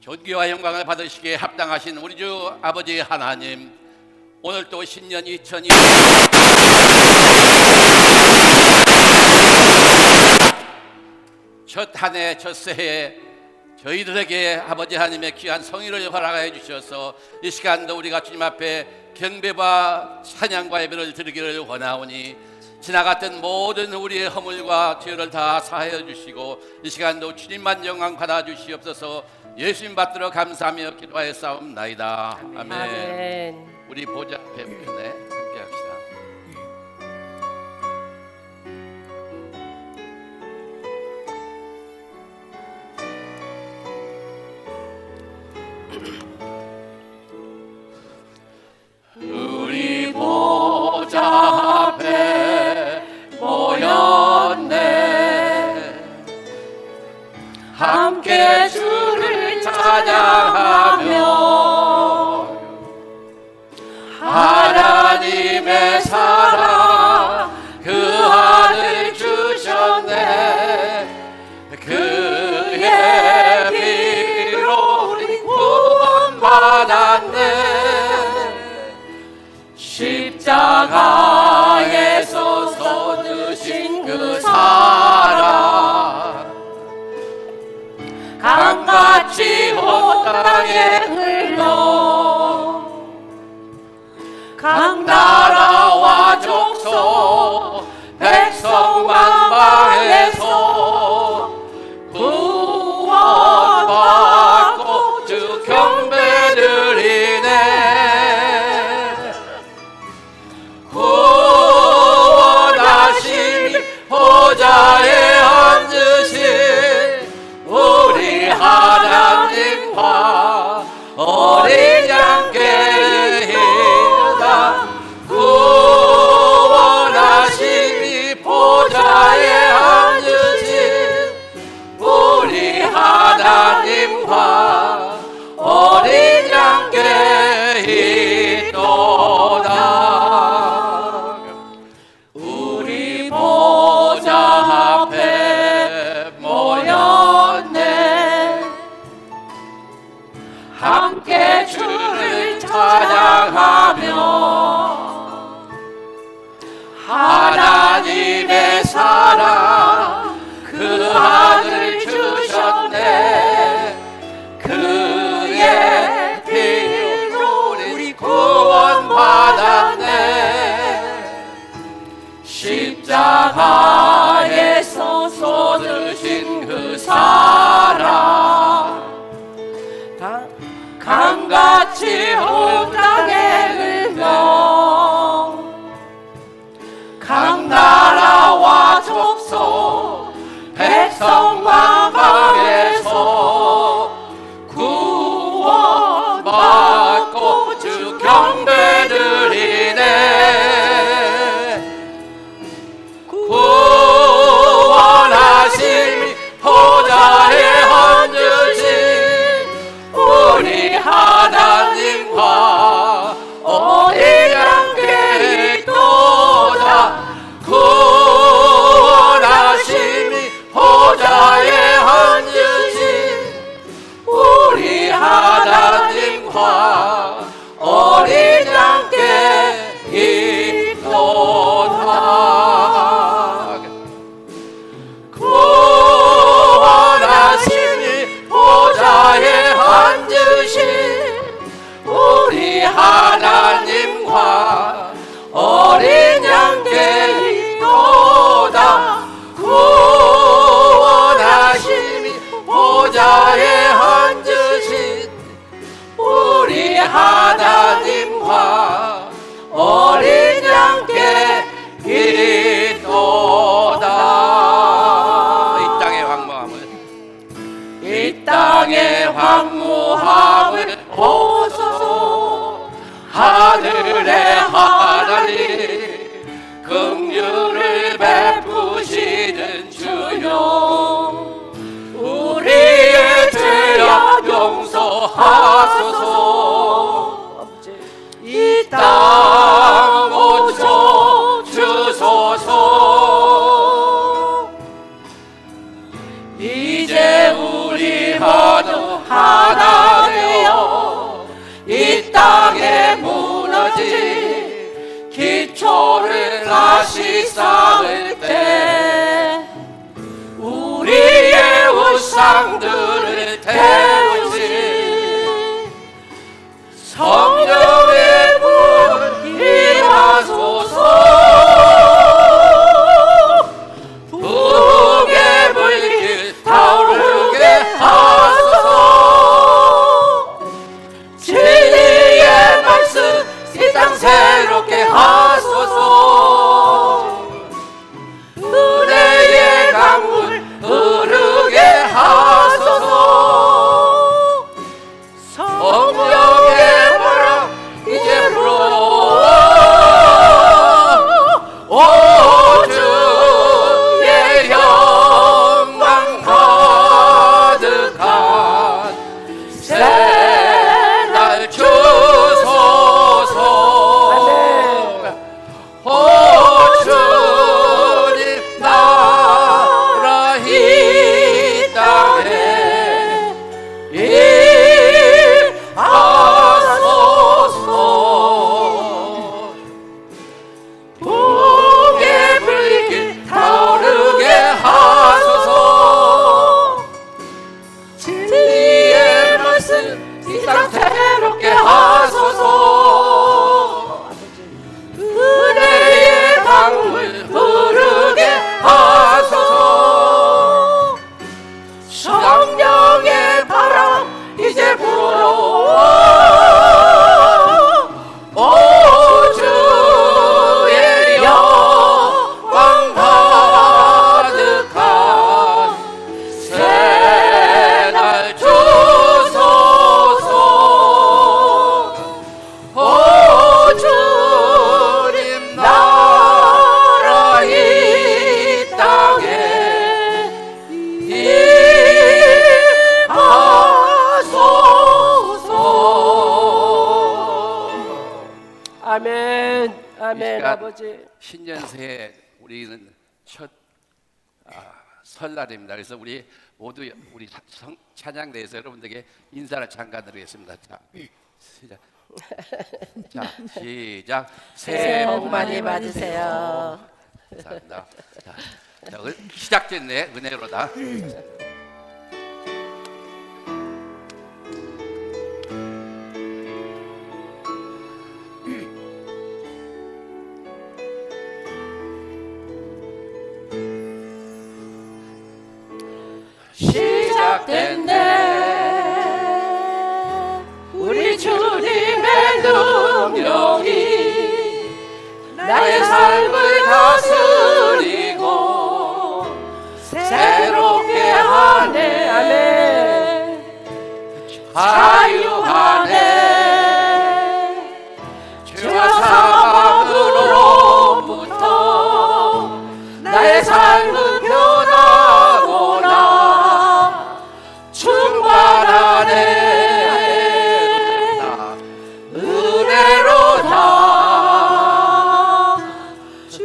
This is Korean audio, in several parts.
존귀와 영광을 받으시기에 합당하신 우리 주 아버지 하나님, 오늘 또 신년 2020 첫 한 해 첫 새해에 저희들에게 아버지 하나님의 귀한 성의를 허락하여 주셔서 이 시간도 우리가 주님 앞에 경배와 찬양과 예배를 드리기를 원하오니 지나갔던 모든 우리의 허물과 죄를 다 사하여 주시고 이 시간도 주님만 영광 받아 주시옵소서. 예수님 받들어 감사하며 기도하였사옵나이다. 아멘. 아멘. 우리 보좌 앞에 네, 함께 합시다. 우리 보좌 앞에 모였네. 함께 주를 찬양하며 하나님의 사랑 그 아들 주셨네. 그의 피로 우리 구원받았네. 십자가에서 쏟으신 그 사랑 강같이 온 땅에 흘러 각 나라와 족속 백성 만방에서 구원받고 주 경배드리네. 구원하심이 보좌에 앉으신 우리 하나님과 어린 양께 이르다. 구원하심이 보좌에 앉으신 우리 하나님과 어린 양께 있도다. 우리 보좌 앞에 모였네. 함께 주를 찬양하며 하나님의 사랑 그 아들 주셨네. 그의 피로 우리 구원받았네. 십자가에서 쏟으신 그 사랑 강같이 온 땅에 흘러 각 나라와 족속 백성 만방에서 구원받고 주 경배드리네. 구원하심이 보좌에 앉으신 우리 하나님과 어린 양께 있도다. 구원하심이 보좌에 앉으신 우리 하나님과 어린 양께 있도다. 구원하심이 보좌에 앉으신 우리 하나님과 어린 양께 있도다. 구원하심이 보좌에 앉으신 우리 하나님과 어린 양께 있도다. 이 땅의 황무함을 이 땅의 황무함을 보소서. 하늘의 하나님 긍휼을 베푸시는 주여, 우리의 죄악 용서하소서. 이 땅 고쳐 주소서. 이제 우리 모두 하나 성소를 다시 쌓을 때 우리의 우상들을 태우시 성령의 불 임하소서 부흥의 불길 타오르게 하소서 진리의 말씀 이 땅 새롭게 하소서 은혜의 강물 흐르게 하소서 성령의 바람 이제 불어 오 주의 영광 가득한 새날 주소서 오 주님 나라 이 땅에 임하소서 부흥의 불길 타오르게 하소서 진리의 말씀 이 땅 새롭게 하소서 은혜의 강물 흐르게 하소서 성령의 바람 이제 불어 오 주의 영광 가득한 새날 주소서 오 주님 나라 이 땅에 임하소서. 아멘. 아멘. 이 시간 아버지. 신년새해 우리는 첫 설날입니다. 그래서 우리 모두 우리 찬양대에서 여러분들에게 인사를 잠깐 드리겠습니다. 자, 시작. 자, 시작. 새해 복 많이 받으세요. 감사합니다. 자, 시작됐네. 은혜로다. 시작됐네 우리 주님의 능력이 나의 삶을 다스리고 새롭게 하네. 아멘. 자유하네 죄와 사망으로부터 나의 삶은 변하구나 충만하네 은혜로다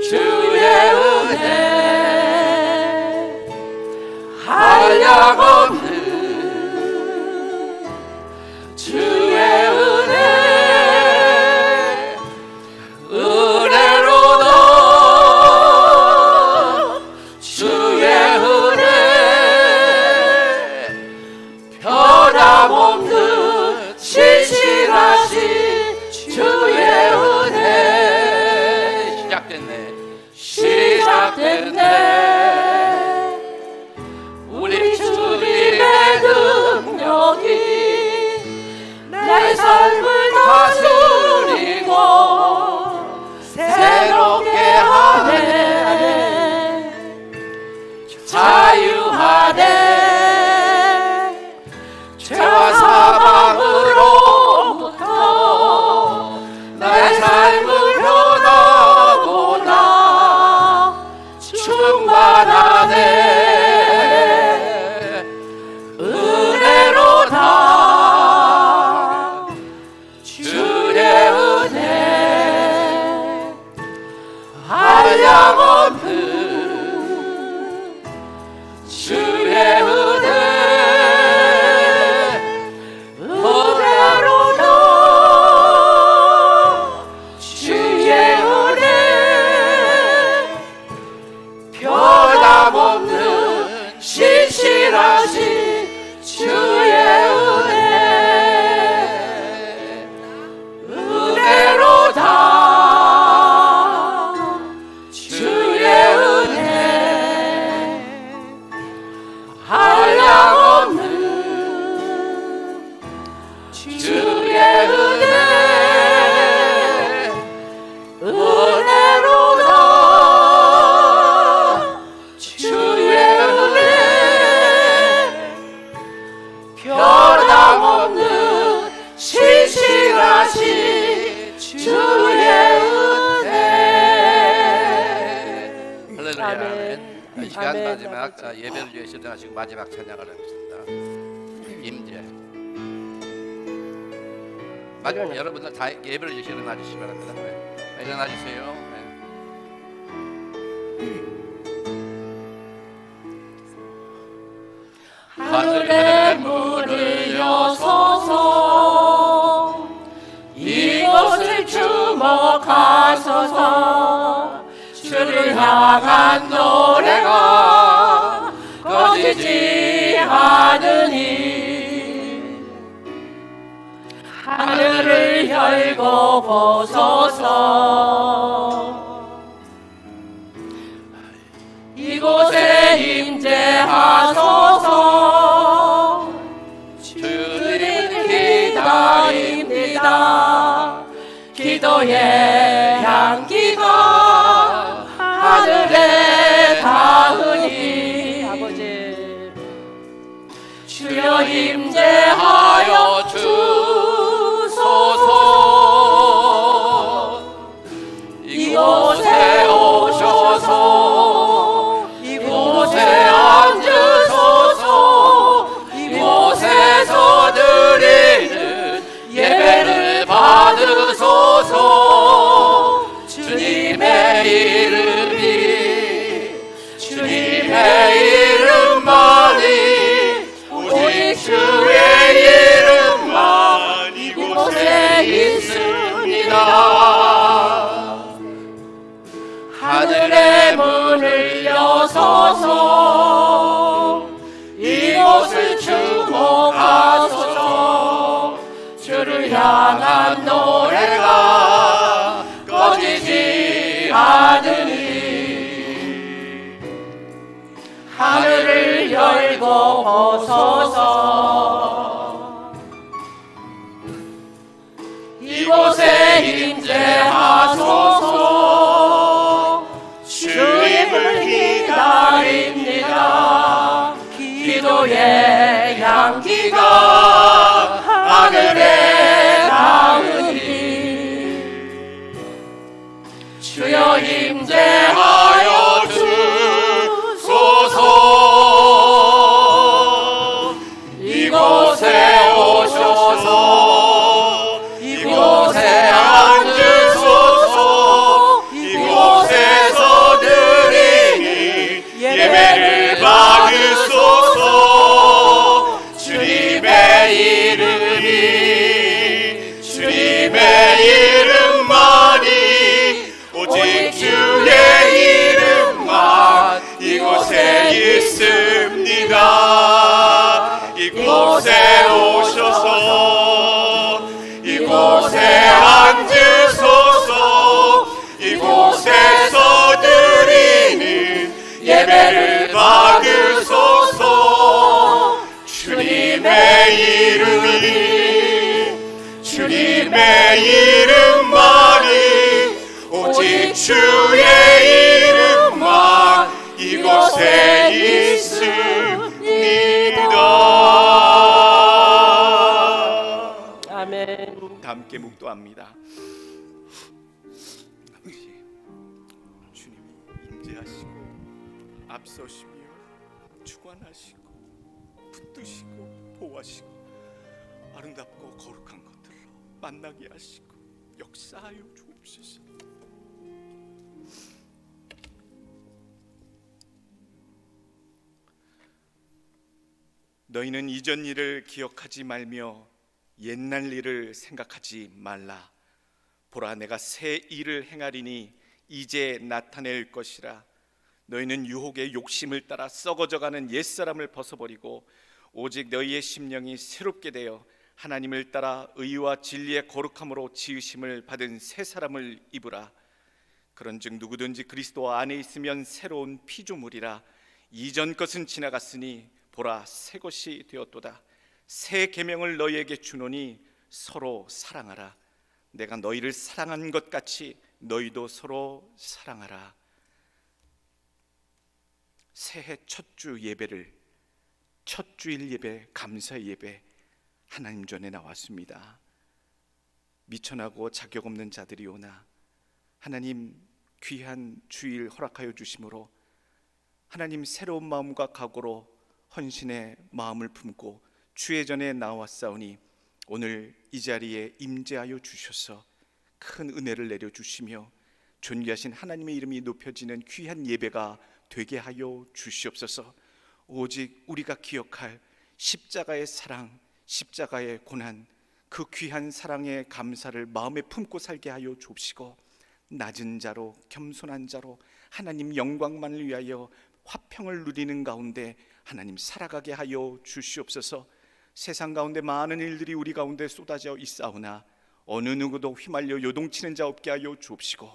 주의 은혜 한량없는 주의 은혜 은혜로다 주의 은혜 변함없는 신실하신 주의 은혜 시작됐네 우리 주님의 신실하신 주의 은혜로다. 주의 은혜 한량없는 주의 은혜 은혜로다. 주의 은혜 변함없는 신실하신 주의 은혜. 할렐루야. 아멘. 이 시간 아멘. 마지막 아버지. 예배를 위해 시전하시고 마지막 찬양을 하겠습니다. 임재. 마지막 여러분들 다 예배를 위해 일어나 주시기 바랍니다. 네. 일어나 주세요. 네. 하늘의 문을 여소서 이곳을 주목하소서. 주를 향한 노래가 꺼지지 않으니 하늘을 열고 보소서. 이곳에 임재하소서. 주님을 기다립니다. 기도의 향기가 하늘에 닿으니 아버지 주여 임재하여 주소서. 이곳에 오셔서 이곳에 앉으소서. 이곳에서 드리는 예배를 받으소서. 주님의 이름이 주님의 이름만이 오직 주의 이름만 이곳에 있습니다. 하늘의 문을 여소서. 이곳을 주목하소서. 주를 향한 노래가 꺼지지 않으니 하늘을 열고 보소서. 이곳에 임재하소서. 주님을 기다립니다. 기도의 향기가 하늘에 닿으니 주여 임재하여 주소서. 이곳에 오셔서 이곳에 앉으소서. 이곳에서 드리는 예배를 받으소서. 주님의 이름이 주님의 이름만이 오직 주의 이름만 이곳에 있습니다. 이곳에 오셔서 이곳에 앉으소서. 이곳에서 드리는 예배를 받으소서. 주님의 이름이 주님의 이름만이 오직 주의 이름만 이곳에 있습니다. 아멘. 다 함께 묵도합니다. 아버지, 주님이 임재하시고 앞서시며 주관하시고 붙드시고 보호하시고 아름답고 거룩한 것들로 만나게 하시고 역사하여 주옵소서. 너희는 이전 일을 기억하지 말며 옛날 일을 생각하지 말라. 보라, 내가 새 일을 행하리니 이제 나타낼 것이라. 너희는 유혹의 욕심을 따라 썩어져가는 옛사람을 벗어버리고 오직 너희의 심령이 새롭게 되어 하나님을 따라 의와 진리의 거룩함으로 지으심을 받은 새 사람을 입으라. 그런즉 누구든지 그리스도 안에 있으면 새로운 피조물이라. 이전 것은 지나갔으니 보라 새 것이 되었도다. 새 계명을 너희에게 주노니 서로 사랑하라. 내가 너희를 사랑한 것 같이 너희도 서로 사랑하라. 새해 첫 주 예배를, 첫 주일 예배, 감사 예배 하나님 전에 나왔습니다. 미천하고 자격 없는 자들이 오나 하나님 귀한 주일 허락하여 주심으로 하나님 새로운 마음과 각오로 헌신의 마음을 품고 주의 전에 나왔사오니 오늘 이 자리에 임재하여 주셔서 큰 은혜를 내려주시며 존귀하신 하나님의 이름이 높여지는 귀한 예배가 되게 하여 주시옵소서. 오직 우리가 기억할 십자가의 사랑, 십자가의 고난, 그 귀한 사랑의 감사를 마음에 품고 살게 하여 주옵시고 낮은 자로 겸손한 자로 하나님 영광만을 위하여 화평을 누리는 가운데 하나님 살아가게 하여 주시옵소서. 세상 가운데 많은 일들이 우리 가운데 쏟아져 있사오나 어느 누구도 휘말려 요동치는 자 없게 하여 주옵시고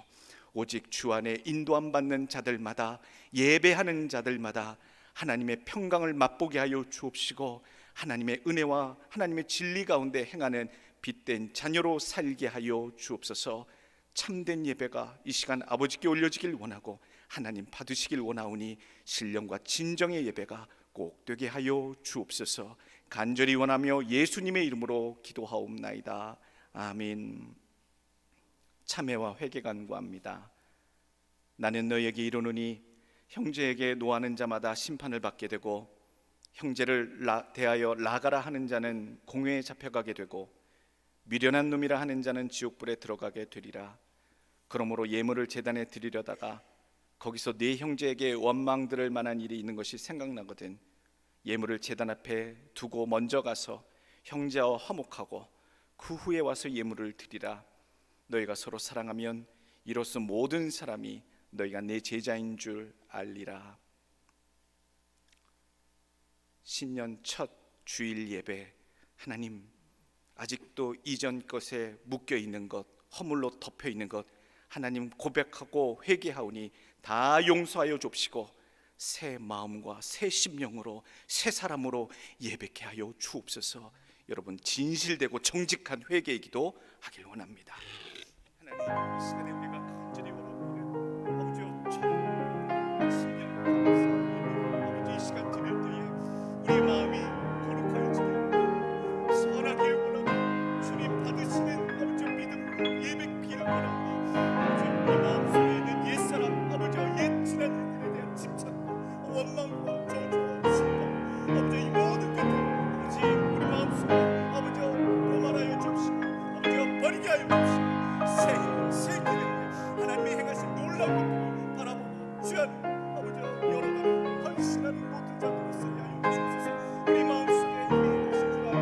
오직 주 안에 인도함 받는 자들마다 예배하는 자들마다 하나님의 평강을 맛보게 하여 주옵시고 하나님의 은혜와 하나님의 진리 가운데 행하는 빛된 자녀로 살게 하여 주옵소서. 참된 예배가 이 시간 아버지께 올려지길 원하고 하나님 받으시길 원하오니 신령과 진정의 예배가 꼭 되게 하여 주옵소서. 간절히 원하며 예수님의 이름으로 기도하옵나이다. 아멘. 참회와 회개 간구합니다. 나는 너에게 이르노니 형제에게 노하는 자마다 심판을 받게 되고 형제를 대하여 나가라 하는 자는 공회에 잡혀가게 되고 미련한 놈이라 하는 자는 지옥불에 들어가게 되리라. 그러므로 예물을 제단에 드리려다가 거기서 네 형제에게 원망 들을 만한 일이 있는 것이 생각나거든 예물을 제단 앞에 두고 먼저 가서 형제와 화목하고 그 후에 와서 예물을 드리라. 너희가 서로 사랑하면 이로써 모든 사람이 너희가 내 제자인 줄 알리라. 신년 첫 주일 예배, 하나님 아직도 이전 것에 묶여 있는 것, 허물로 덮여 있는 것 하나님 고백하고 회개하오니 다 용서하여 줍시고 새 마음과 새 심령으로 새 사람으로 예배케 하여 주옵소서. 여러분 진실되고 정직한 회개의 기도 하길 원합니다. 하나님 이 시간에 우리가 간절히 원하는 아버지여 참 신령 아버지 이 시간 드릴 때에 우리 마음이 거룩하여 지길 선하길 원하고 주님 받으시는 아버지 믿음으로 예배기를 원하고 아버지 우리 마음속에 있는 옛사람 아버지와 옛 지난 일들에 대한 집착과 원망과 저주와 심판 아버지 이 모든 것들 아버지 우리 마음속에 아버지와 도말하여 주시고 아버지와 버리게 하여 주시고 새 길을 하나님이 행하신 놀라운 것들을 바라보고 주 안에 아버지와 여러분 헌신하는 모든 자들을 쓰게 하여 주옵소서. 우리 마음속에 이미 계신 줄 알고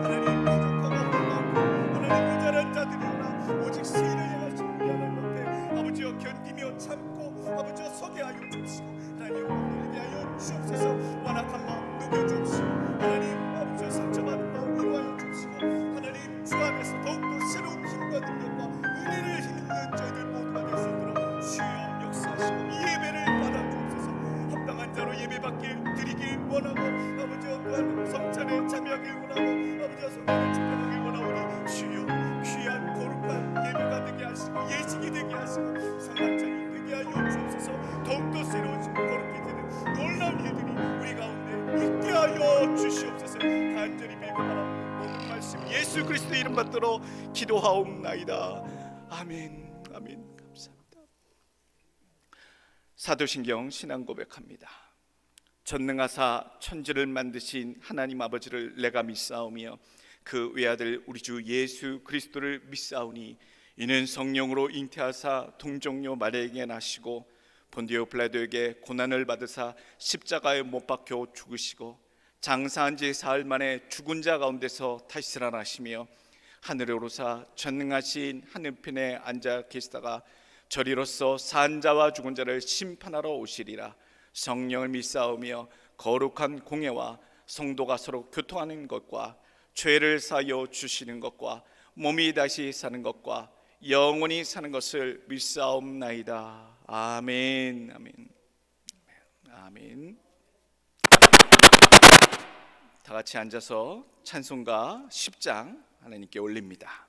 하나님 부족하고 홀라하고 하나님 모자란 자들이오나 오직 새 일을 행하신 하나님 앞에 아버지와 견디며 참고 아버지와 서게 하여 주옵시고 하나님 영광 돌리게 하여 주옵소서. 완악한 마음 녹여주옵시고 하나님 아버지와 상처받은 마음 위로하여 주옵시고 하나님 주 안에서 더욱더 새로운 힘과 능력과 은혜를 힘입는 저희들 모두가 될 수 있도록 주여 역사하시고 이 예배를 받아주옵소서. 합당한 자로 예배받길 드리길 원하고 아버지와 또한 성찬에 참여하길 원하고 아버지와 성찬을 집행하길 원하오니 주여 귀한 거룩한 예배가 되게 하시고 예식이 되게 하시고 성만찬이 되게 하여 주옵소서. 더욱더 새로운 거룩히 되는 놀라운 일들이 우리 가운데 있게 하여 주시옵소서. 간절히 빌고 바라옵고 모든 말씀 예수 그리스도의 이름 받들어 기도하옵나이다. 아멘. 아멘. 감사합니다. 사도신경 신앙 고백합니다. 전능하사 천지를 만드신 하나님 아버지를 내가 믿사오며 그 외아들 우리 주 예수 그리스도를 믿사오니 이는 성령으로 잉태하사 동정녀 마리아에게 나시고 본디오 빌라도에게 고난을 받으사 십자가에 못 박혀 죽으시고 장사한 지 사흘 만에 죽은 자 가운데서 다시 살아나시며 하늘에 오르사 전능하신 하늘편에 앉아 계시다가 저리로서 산 자와 죽은 자를 심판하러 오시리라. 성령을 믿사오며 거룩한 공예와 성도가 서로 교통하는 것과 죄를 사하여 주시는 것과 몸이 다시 사는 것과 영원히 사는 것을 믿사옵나이다. 아멘. 아멘. 아멘. 다 같이 앉아서 찬송가 10장 하나님께 올립니다.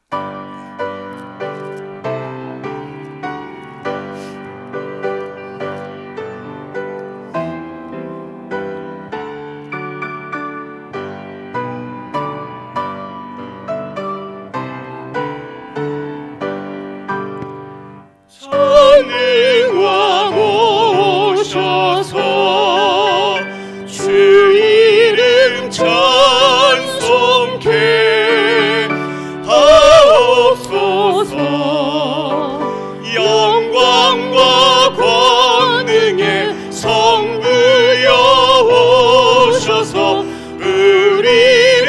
전능왕 오셔서 주 이름 찬송케 하옵소서. 영광과 권능의 성부여 오셔서 우리를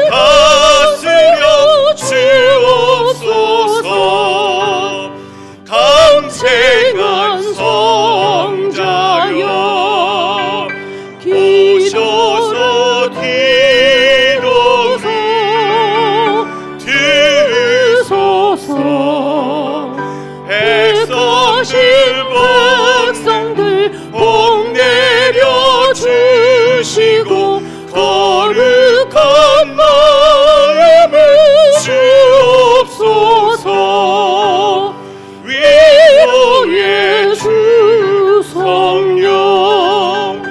다스려 주옵소서. 강생한 성자여 오셔서 들으소서. 백성들 복 내려 주시고 거룩한 마음을 주옵소서. 위로의 주 성령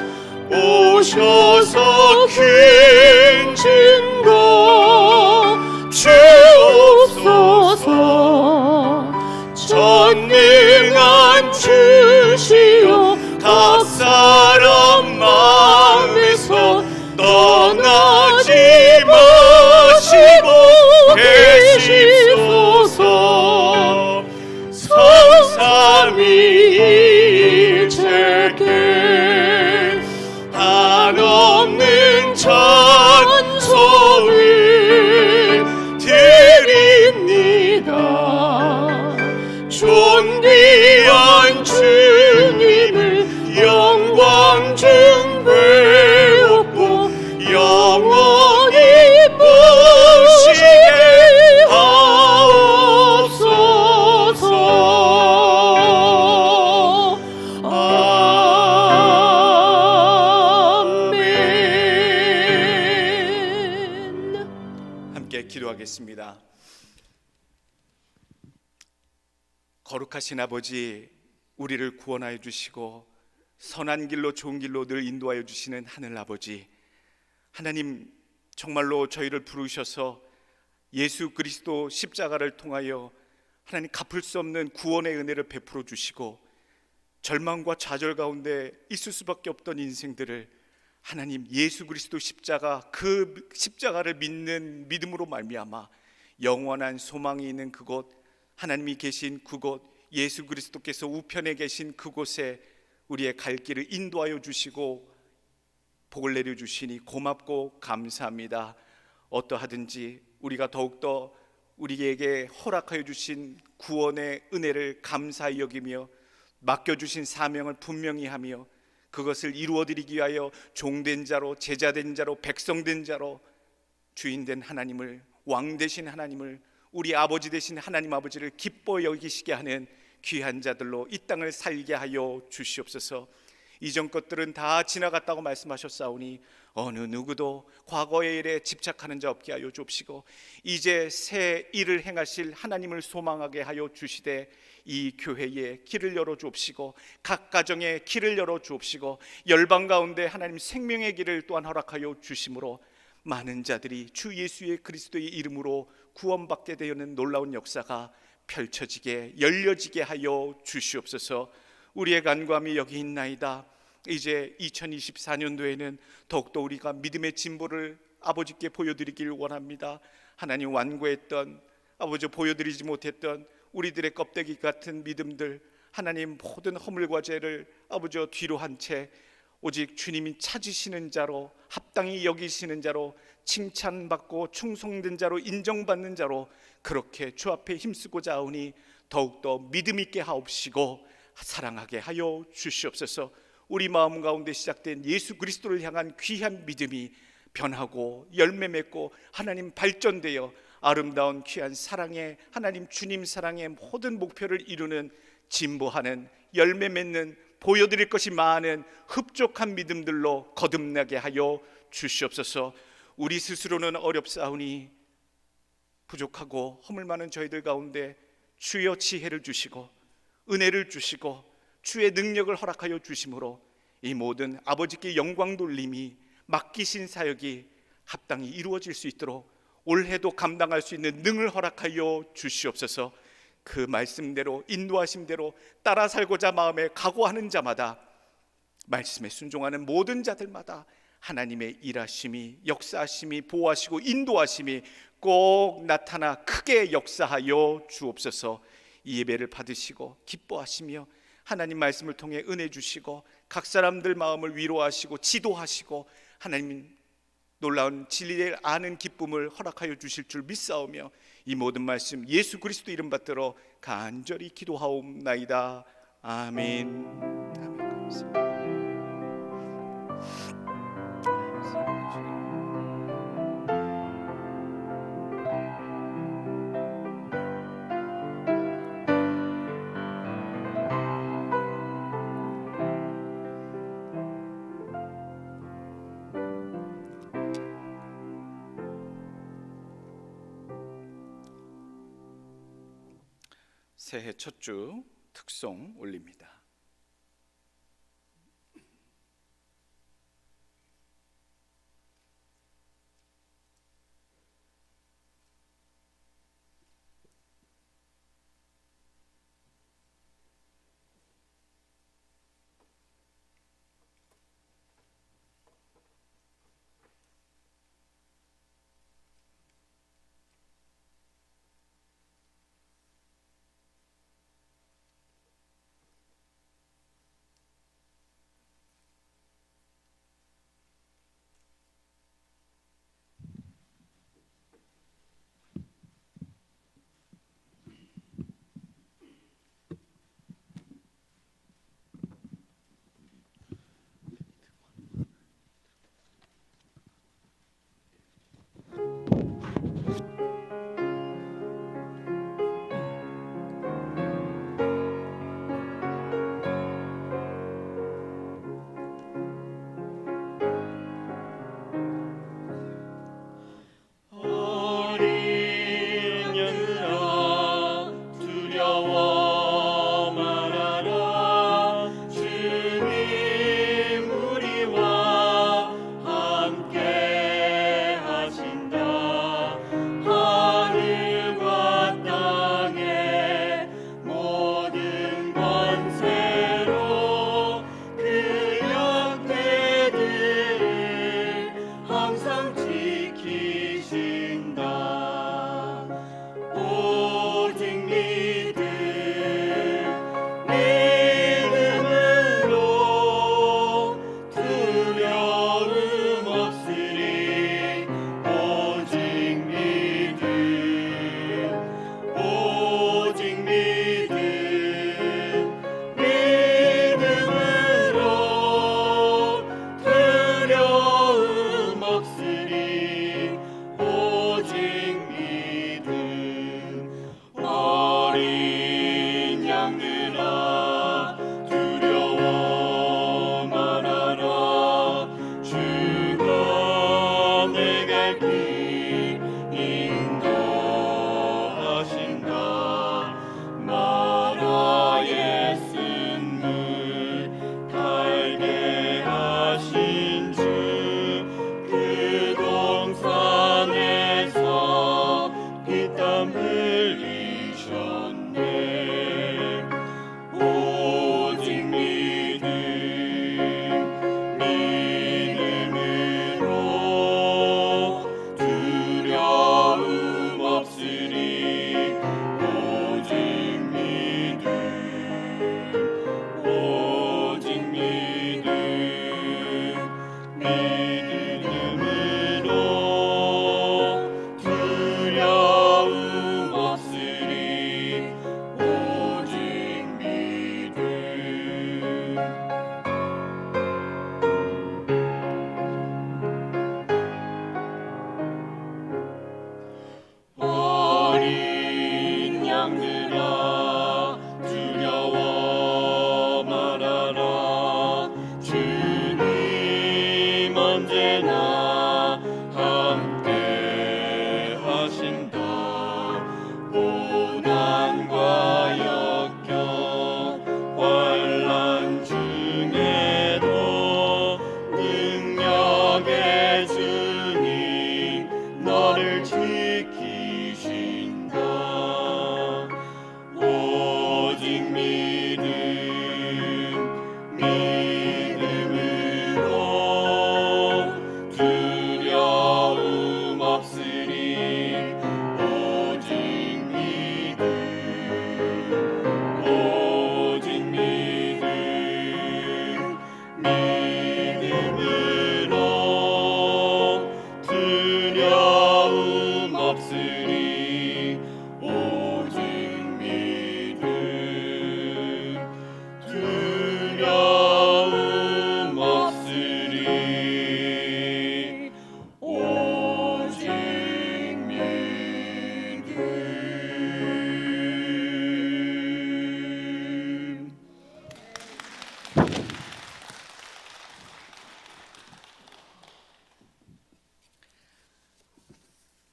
오셔서 큰 증거 주옵소서. 전능한 주시여 각 사람 마음에서 떠나지 마시고 계십소서. 삼삼위일체께 한없는 찬송을 드립니다. 존귀한 주님을 영광 중 배웠고 영원히 보시게 하옵소서. 아멘. 함께 기도하겠습니다. 거룩하신 아버지, 우리를 구원하여 주시고 선한 길로 좋은 길로 늘 인도하여 주시는 하늘 아버지, 하나님 정말로 저희를 부르셔서 예수 그리스도 십자가를 통하여 하나님 갚을 수 없는 구원의 은혜를 베풀어 주시고 절망과 좌절 가운데 있을 수밖에 없던 인생들을 하나님 예수 그리스도 십자가, 그 십자가를 믿는 믿음으로 말미암아 영원한 소망이 있는 그곳, 하나님이 계신 그곳, 예수 그리스도께서 우편에 계신 그곳에 우리의 갈 길을 인도하여 주시고 복을 내려 주시니 고맙고 감사합니다. 어떠하든지 우리가 더욱더 우리에게 허락하여 주신 구원의 은혜를 감사히 여기며 맡겨주신 사명을 분명히 하며 그것을 이루어드리기 위하여 종된 자로, 제자된 자로, 백성된 자로 주인된 하나님을, 왕 되신 하나님을, 우리 아버지 되신 하나님 아버지를 기뻐 여기시게 하는 귀한 자들로 이 땅을 살게 하여 주시옵소서. 이전 것들은 다 지나갔다고 말씀하셨사오니 어느 누구도 과거의 일에 집착하는 자 없게 하여 주옵시고 이제 새 일을 행하실 하나님을 소망하게 하여 주시되 이 교회에 길을 열어 주옵시고 각 가정에 길을 열어 주옵시고 열방 가운데 하나님 생명의 길을 또한 허락하여 주심으로 많은 자들이 주 예수의 그리스도의 이름으로 구원받게 되는 놀라운 역사가 펼쳐지게 열려지게 하여 주시옵소서. 우리의 간구함이 여기 있나이다. 이제 2024년도에는 더욱더 우리가 믿음의 진보를 아버지께 보여드리길 원합니다. 하나님 완고했던, 아버지 보여드리지 못했던 우리들의 껍데기 같은 믿음들, 하나님 모든 허물과 죄를 아버지 뒤로 한 채 오직 주님이 찾으시는 자로, 합당히 여기시는 자로, 칭찬받고 충성된 자로, 인정받는 자로 그렇게 주 앞에 힘쓰고자 하오니 더욱더 믿음 있게 하옵시고 사랑하게 하여 주시옵소서. 우리 마음 가운데 시작된 예수 그리스도를 향한 귀한 믿음이 변하고 열매 맺고 하나님 발전되어 아름다운 귀한 사랑의 하나님 주님 사랑의 모든 목표를 이루는 진보하는 열매 맺는 보여드릴 것이 많은 흡족한 믿음들로 거듭나게 하여 주시옵소서. 우리 스스로는 어렵사오니 부족하고 허물 많은 저희들 가운데 주여 지혜를 주시고 은혜를 주시고 주의 능력을 허락하여 주심으로 이 모든 아버지께 영광 돌림이 맡기신 사역이 합당히 이루어질 수 있도록 올해도 감당할 수 있는 능을 허락하여 주시옵소서. 그 말씀대로 인도하심대로 따라 살고자 마음에 각오하는 자마다 말씀에 순종하는 모든 자들마다 하나님의 일하심이 역사하심이 보호하시고 인도하심이 꼭 나타나 크게 역사하여 주옵소서. 이 예배를 받으시고 기뻐하시며 하나님 말씀을 통해 은혜 주시고 각 사람들 마음을 위로하시고 지도하시고 하나님 놀라운 진리를 아는 기쁨을 허락하여 주실 줄 믿사오며 이 모든 말씀 예수 그리스도 이름 받들어 간절히 기도하옵나이다. 아멘. 아멘. 감사합니다. 새해 첫 주 특송 올립니다.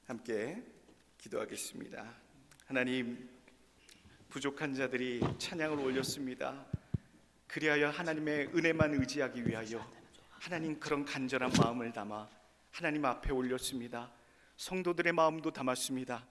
함께 기도하겠습니다. 하나님, 부족한 자들이 찬양을 올렸습니다. 그리하여 하나님의 은혜만 의지하기 위하여 하나님 그런 간절한 마음을 담아 하나님 앞에 올렸습니다. 성도들의 마음도 담았습니다.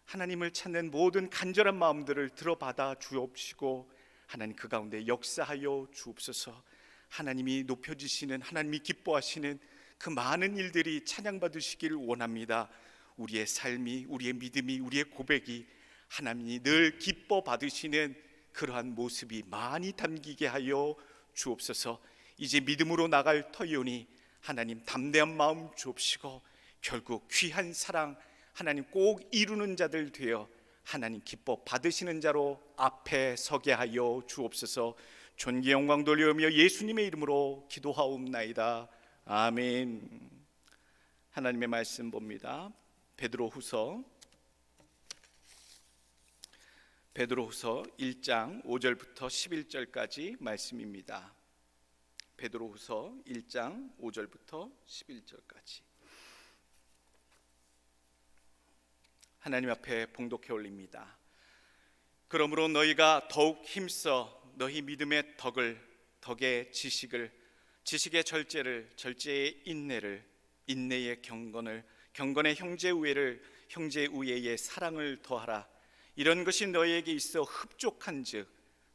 하나님을 찾는 모든 간절한 마음들을 들어받아 주옵시고 하나님 그 가운데 역사하여 주옵소서. 하나님이 높여주시는, 하나님이 기뻐하시는 그 많은 일들이 찬양받으시길 원합니다. 우리의 삶이, 우리의 믿음이, 우리의 고백이 하나님이 늘 기뻐 받으시는 그러한 모습이 많이 담기게 하여 주옵소서. 이제 믿음으로 나갈 터이오니 하나님 담대한 마음 주옵시고 결국 귀한 사랑 하나님 꼭 이루는 자들 되어 하나님 기뻐 받으시는 자로 앞에 서게 하여 주옵소서. 존귀 영광 돌리오며 예수님의 이름으로 기도하옵나이다. 아멘. 하나님의 말씀 봅니다. 베드로후서 1장 5절부터 11절까지 말씀입니다. 베드로후서 1장 5절부터 11절까지 하나님 앞에 봉독해 올립니다. 그러므로 너희가 더욱 힘써 너희 믿음의 덕의 지식의 절제를, 절제의 인내를, 인내의 경건을, 경건의 형제우애를, 형제우애의 사랑을 더하라. 이런 것이 너희에게 있어 흡족한즉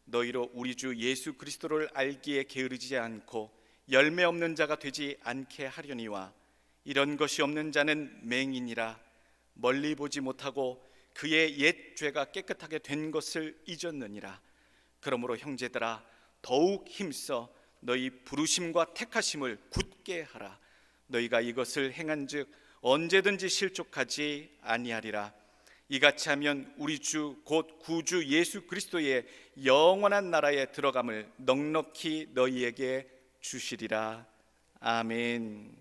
너희로 우리 주 예수 그리스도를 알기에 게으르지 않고 열매 없는 자가 되지 않게 하려니와 이런 것이 없는 자는 맹인이라 멀리 보지 못하고 그의 옛 죄가 깨끗하게 된 것을 잊었느니라. 그러므로 형제들아 더욱 힘써 너희 부르심과 택하심을 굳게 하라. 너희가 이것을 행한즉 언제든지 실족하지 아니하리라. 이같이 하면 우리 주 곧 구주 예수 그리스도의 영원한 나라에 들어감을 넉넉히 너희에게 주시리라. 아멘.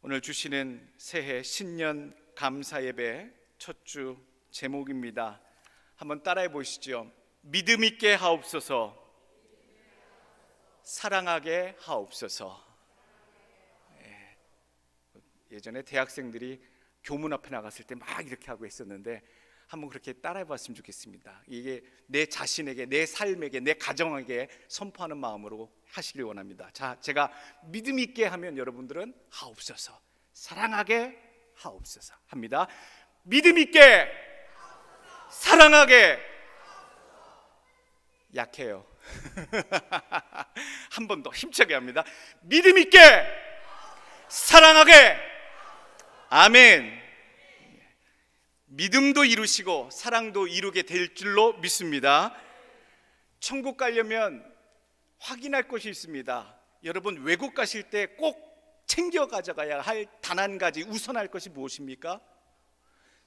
오늘 주시는 새해 신년 감사 예배 첫 주 제목입니다. 한번 따라해 보시죠. 믿음 있게 하옵소서, 사랑하게 하옵소서. 예전에 대학생들이 교문 앞에 나갔을 때 막 이렇게 하고 있었는데 한번 그렇게 따라해 봤으면 좋겠습니다. 이게 내 자신에게, 내 삶에게, 내 가정에게 선포하는 마음으로 하시길 원합니다. 자, 제가 믿음 있게 하면 여러분들은 하옵소서, 사랑하게 하옵소서 합니다. 믿음 있게, 사랑하게. 약해요. 한 번 더 힘차게 합니다. 믿음 있게, 사랑하게. 아멘. 믿음도 이루시고 사랑도 이루게 될 줄로 믿습니다. 천국 가려면 확인할 것이 있습니다. 여러분 외국 가실 때 꼭 챙겨 가져가야 할 단 한 가지 우선할 것이 무엇입니까?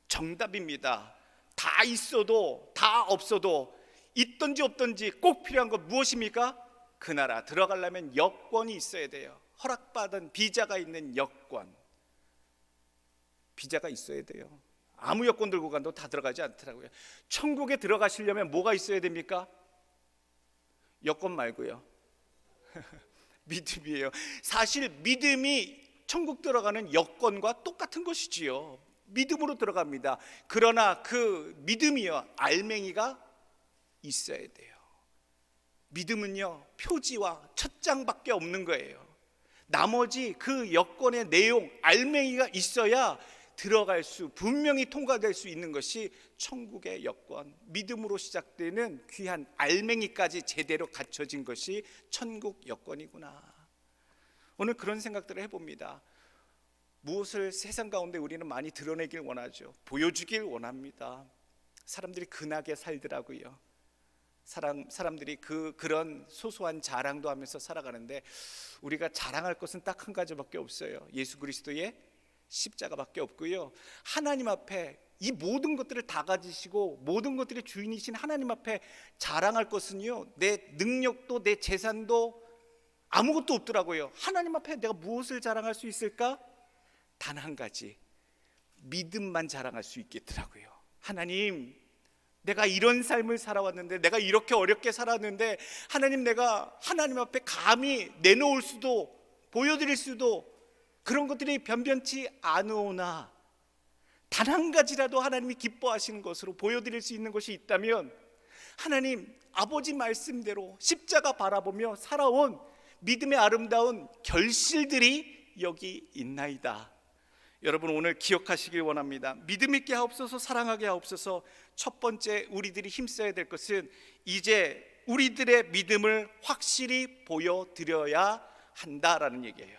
정답입니다. 다 있어도 다 없어도 있든지 없든지 꼭 필요한 것 무엇입니까? 그 나라 들어가려면 여권이 있어야 돼요. 허락받은 비자가 있는 여권. 비자가 있어야 돼요. 아무 여권 들고 가도 다 들어가지 않더라고요. 천국에 들어가시려면 뭐가 있어야 됩니까? 여권 말고요. 믿음이에요. 사실 믿음이 천국 들어가는 여권과 똑같은 것이지요. 믿음으로 들어갑니다. 그러나 그 믿음이요, 알맹이가 있어야 돼요. 믿음은요, 표지와 첫 장밖에 없는 거예요. 나머지 그 여권의 내용, 알맹이가 있어야 들어갈 수, 분명히 통과될 수 있는 것이 천국의 여권, 믿음으로 시작되는 귀한 알맹이까지 제대로 갖춰진 것이 천국 여권이구나. 오늘 그런 생각들을 해봅니다. 무엇을 세상 가운데 우리는 많이 드러내길 원하죠. 보여주길 원합니다. 사람들이 근하게 살더라고요. 사람들이 그런 소소한 자랑도 하면서 살아가는데 우리가 자랑할 것은 딱 한 가지밖에 없어요. 예수 그리스도의 십자가밖에 없고요. 하나님 앞에 이 모든 것들을 다 가지시고 모든 것들의 주인이신 하나님 앞에 자랑할 것은요, 내 능력도 내 재산도 아무것도 없더라고요. 하나님 앞에 내가 무엇을 자랑할 수 있을까? 단 한 가지, 믿음만 자랑할 수 있겠더라고요. 하나님, 내가 이런 삶을 살아왔는데, 내가 이렇게 어렵게 살았는데, 하나님, 내가 하나님 앞에 감히 내놓을 수도 보여드릴 수도 그런 것들이 변변치 않으오나 단 한 가지라도 하나님이 기뻐하시는 것으로 보여드릴 수 있는 것이 있다면 하나님 아버지 말씀대로 십자가 바라보며 살아온 믿음의 아름다운 결실들이 여기 있나이다. 여러분 오늘 기억하시길 원합니다. 믿음 있게 하옵소서, 사랑하게 하옵소서. 첫 번째 우리들이 힘써야 될 것은 이제 우리들의 믿음을 확실히 보여드려야 한다라는 얘기예요.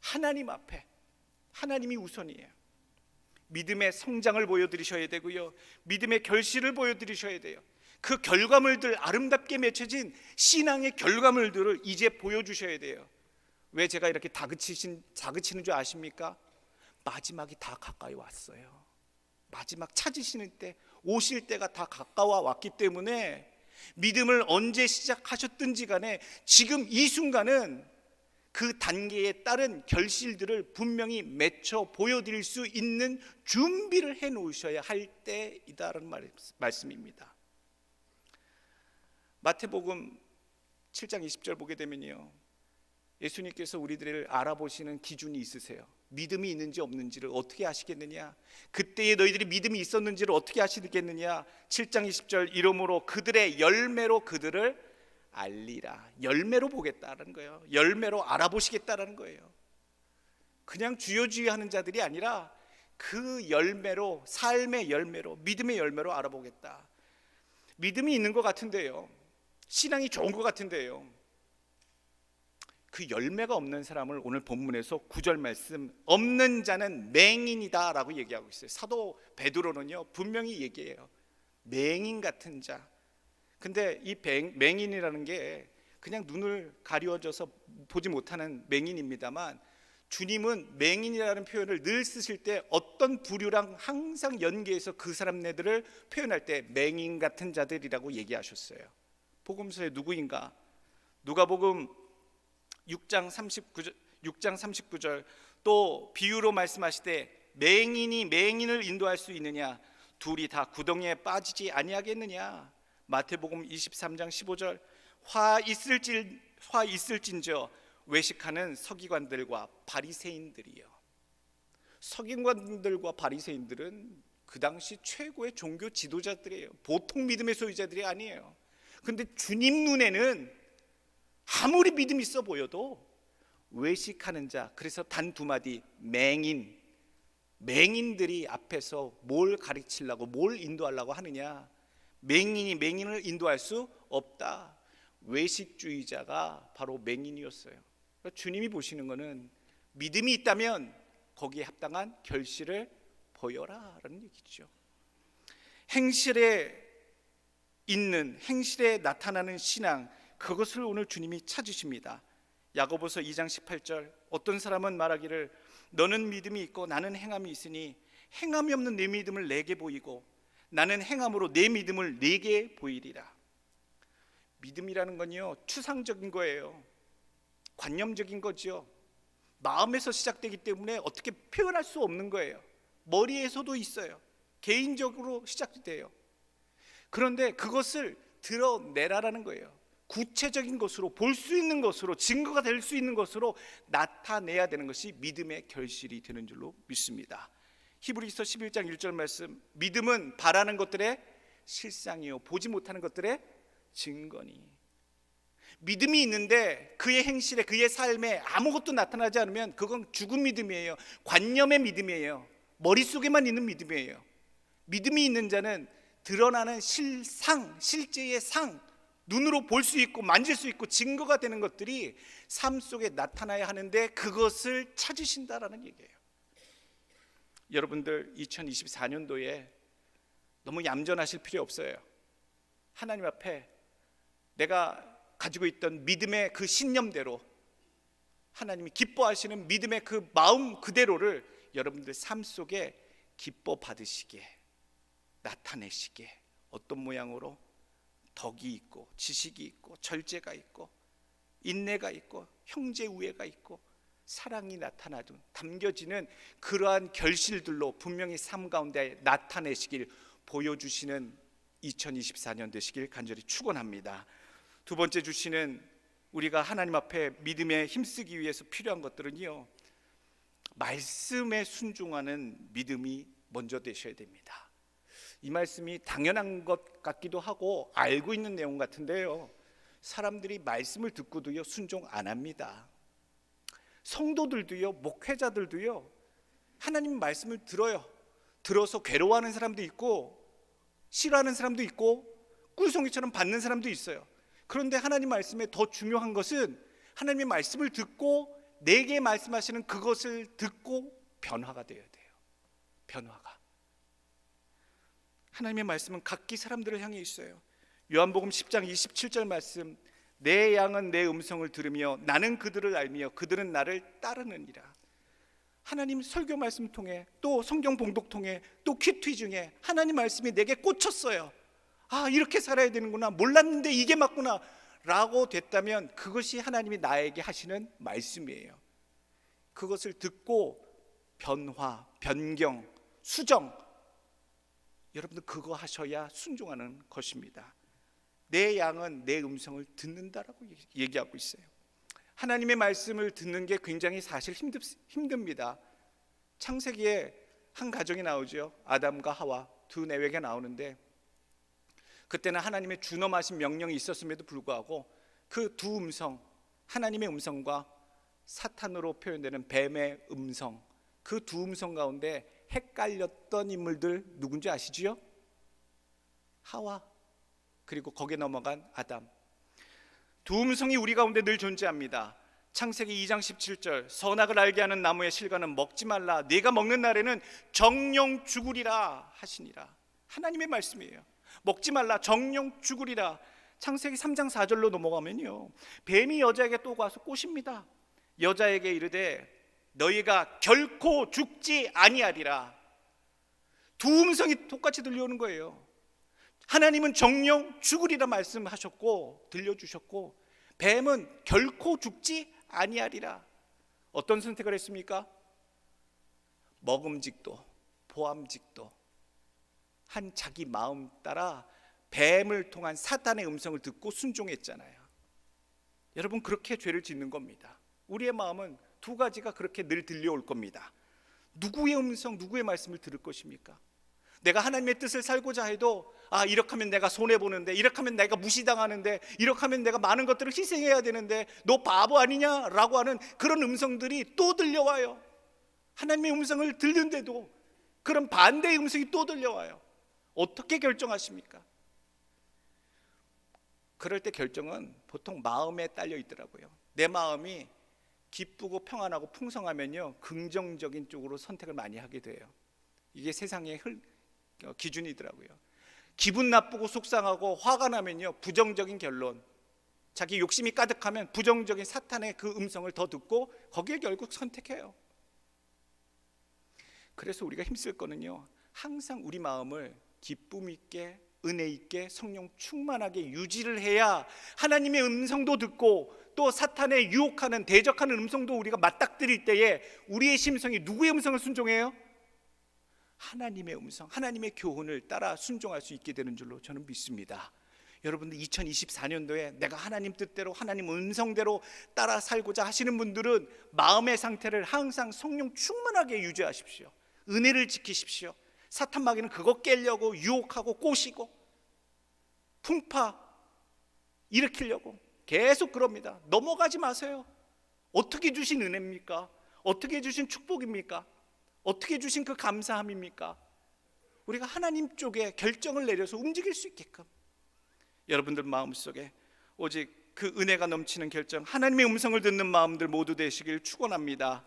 하나님 앞에 하나님이 우선이에요. 믿음의 성장을 보여드리셔야 되고요, 믿음의 결실을 보여드리셔야 돼요. 그 결과물들, 아름답게 맺혀진 신앙의 결과물들을 이제 보여주셔야 돼요. 왜 제가 이렇게 다그치는 줄 아십니까? 마지막이 다 가까이 왔어요. 마지막 찾으시는 때, 오실 때가 다 가까워 왔기 때문에 믿음을 언제 시작하셨든지 간에 지금 이 순간은 그 단계에 따른 결실들을 분명히 맺혀 보여드릴 수 있는 준비를 해 놓으셔야 할 때이다라는 말씀입니다. 마태복음 7장 20절 보게 되면요, 예수님께서 우리들을 알아보시는 기준이 있으세요. 믿음이 있는지 없는지를 어떻게 아시겠느냐? 그때에 너희들이 믿음이 있었는지를 어떻게 아시겠느냐? 7장 20절, 이러므로 그들의 열매로 그들을 알리라. 열매로 보겠다라는 거예요. 열매로 알아보시겠다라는 거예요. 그냥 주여 주여 하는 자들이 아니라 그 열매로, 삶의 열매로, 믿음의 열매로 알아보겠다. 믿음이 있는 것 같은데요, 신앙이 좋은 것 같은데요, 그 열매가 없는 사람을 오늘 본문에서 9절 말씀, 없는 자는 맹인이다 라고 얘기하고 있어요. 사도 베드로는요 분명히 얘기해요. 맹인 같은 자. 근데 이 맹인이라는 게 그냥 눈을 가려져서 보지 못하는 맹인입니다만, 주님은 맹인이라는 표현을 늘 쓰실 때 어떤 부류랑 항상 연계해서 그 사람네들을 표현할 때 맹인 같은 자들이라고 얘기하셨어요. 복음서에 누구인가? 누가복음 6장 39절, 또 비유로 말씀하시되 맹인이 맹인을 인도할 수 있느냐? 둘이 다 구덩이에 빠지지 아니하겠느냐? 마태복음 23장 15절, 화 있을진저 외식하는 서기관들과 바리새인들이요. 서기관들과 바리새인들은 그 당시 최고의 종교 지도자들이에요. 보통 믿음의 소유자들이 아니에요. 근데 주님 눈에는 아무리 믿음 있어 보여도 외식하는 자, 그래서 단 두 마디 맹인들이 앞에서 뭘 가르치려고, 뭘 인도하려고 하느냐? 맹인이 맹인을 인도할 수 없다. 외식주의자가 바로 맹인이었어요. 그러니까 주님이 보시는 것은 믿음이 있다면 거기에 합당한 결실을 보여라 라는 얘기죠. 행실에 나타나는 신앙, 그것을 오늘 주님이 찾으십니다. 야고보서 2장 18절, 어떤 사람은 말하기를 너는 믿음이 있고 나는 행함이 있으니 행함이 없는 내 믿음을 내게 보이고 나는 행함으로 내 믿음을 내게 보이리라. 믿음이라는 건요 추상적인 거예요. 관념적인 거죠. 마음에서 시작되기 때문에 어떻게 표현할 수 없는 거예요. 머리에서도 있어요. 개인적으로 시작돼요. 그런데 그것을 드러내라라는 거예요. 구체적인 것으로, 볼 수 있는 것으로, 증거가 될 수 있는 것으로 나타내야 되는 것이 믿음의 결실이 되는 줄로 믿습니다. 히브리서 11장 1절 말씀, 믿음은 바라는 것들의 실상이요 보지 못하는 것들의 증거니. 믿음이 있는데 그의 행실에, 그의 삶에 아무것도 나타나지 않으면 그건 죽은 믿음이에요. 관념의 믿음이에요. 머릿속에만 있는 믿음이에요. 믿음이 있는 자는 드러나는 실상, 실제의 상, 눈으로 볼 수 있고 만질 수 있고 증거가 되는 것들이 삶 속에 나타나야 하는데 그것을 찾으신다라는 얘기예요. 여러분들 2024년도에 너무 얌전하실 필요 없어요. 하나님 앞에 내가 가지고 있던 믿음의 그 신념대로, 하나님이 기뻐하시는 믿음의 그 마음 그대로를 여러분들 삶 속에 기뻐 받으시게, 나타내시게, 어떤 모양으로? 덕이 있고 지식이 있고 절제가 있고 인내가 있고 형제 우애가 있고 사랑이 나타나도 담겨지는 그러한 결실들로 분명히 삶 가운데 나타내시길, 보여주시는 2024년 되시길 간절히 축원합니다. 두 번째 주시는 우리가 하나님 앞에 믿음에 힘쓰기 위해서 필요한 것들은요, 말씀에 순종하는 믿음이 먼저 되셔야 됩니다. 이 말씀이 당연한 것 같기도 하고 알고 있는 내용 같은데요, 사람들이 말씀을 듣고도요 순종 안 합니다. 성도들도요, 목회자들도요, 하나님 말씀을 들어요. 들어서 괴로워하는 사람도 있고 싫어하는 사람도 있고 꿀송이처럼 받는 사람도 있어요. 그런데 하나님 말씀에 더 중요한 것은 하나님의 말씀을 듣고 내게 말씀하시는 그것을 듣고 변화가 되어야 돼요. 변화가. 하나님의 말씀은 각기 사람들을 향해 있어요. 요한복음 10장 27절 말씀, 내 양은 내 음성을 들으며 나는 그들을 알며 그들은 나를 따르느니라. 하나님 설교 말씀 통해, 또 성경 봉독 통해, 또 큐티 중에 하나님 말씀이 내게 꽂혔어요. 아, 이렇게 살아야 되는구나, 몰랐는데 이게 맞구나 라고 됐다면 그것이 하나님이 나에게 하시는 말씀이에요. 그것을 듣고 변화, 변경, 수정, 여러분들 그거 하셔야 순종하는 것입니다. 내 양은 내 음성을 듣는다라고 얘기하고 있어요. 하나님의 말씀을 듣는 게 굉장히 사실 힘듭니다. 창세기에 한 가정이 나오죠. 아담과 하와 두 내외가 나오는데, 그때는 하나님의 준엄하신 명령이 있었음에도 불구하고 그 두 음성, 하나님의 음성과 사탄으로 표현되는 뱀의 음성, 그 두 음성 가운데 헷갈렸던 인물들 누군지 아시지요? 하와, 그리고 거기에 넘어간 아담. 두 음성이 우리 가운데 늘 존재합니다. 창세기 2장 17절, 선악을 알게 하는 나무의 실과는 먹지 말라, 네가 먹는 날에는 정령 죽으리라 하시니라. 하나님의 말씀이에요. 먹지 말라, 정령 죽으리라. 창세기 3장 4절로 넘어가면요, 뱀이 여자에게 또 가서 꼬십니다. 여자에게 이르되 너희가 결코 죽지 아니하리라. 두 음성이 똑같이 들려오는 거예요. 하나님은 정령 죽으리라 말씀하셨고 들려주셨고, 뱀은 결코 죽지 아니하리라. 어떤 선택을 했습니까? 먹음직도 보암직도 한 자기 마음 따라 뱀을 통한 사탄의 음성을 듣고 순종했잖아요. 여러분, 그렇게 죄를 짓는 겁니다. 우리의 마음은 두 가지가 그렇게 늘 들려올 겁니다. 누구의 음성, 누구의 말씀을 들을 것입니까? 내가 하나님의 뜻을 살고자 해도, 아, 이렇게 하면 내가 손해보는데, 이렇게 하면 내가 무시당하는데, 이렇게 하면 내가 많은 것들을 희생해야 되는데 너 바보 아니냐라고 하는 그런 음성들이 또 들려와요. 하나님의 음성을 듣는데도 그런 반대의 음성이 또 들려와요. 어떻게 결정하십니까? 그럴 때 결정은 보통 마음에 딸려 있더라고요. 내 마음이 기쁘고 평안하고 풍성하면요, 긍정적인 쪽으로 선택을 많이 하게 돼요. 이게 세상의 기준이더라고요. 기분 나쁘고 속상하고 화가 나면요, 부정적인 결론, 자기 욕심이 가득하면 부정적인 사탄의 그 음성을 더 듣고 거기에 결국 선택해요. 그래서 우리가 힘쓸 거는요, 항상 우리 마음을 기쁨 있게, 은혜 있게, 성령 충만하게 유지를 해야 하나님의 음성도 듣고 또 사탄의 유혹하는, 대적하는 음성도 우리가 맞닥뜨릴 때에 우리의 심성이 누구의 음성을 순종해요? 하나님의 음성, 하나님의 교훈을 따라 순종할 수 있게 되는 줄로 저는 믿습니다. 여러분들 2024년도에 내가 하나님 뜻대로, 하나님 음성대로 따라 살고자 하시는 분들은 마음의 상태를 항상 성령 충만하게 유지하십시오. 은혜를 지키십시오. 사탄 마귀는 그거 깨려고 유혹하고 꼬시고 풍파 일으키려고 계속 그럽니다. 넘어가지 마세요. 어떻게 주신 은혜입니까? 어떻게 주신 축복입니까? 어떻게 주신 그 감사함입니까? 우리가 하나님 쪽에 결정을 내려서 움직일 수 있게끔 여러분들 마음속에 오직 그 은혜가 넘치는 결정, 하나님의 음성을 듣는 마음들 모두 되시길 축원합니다.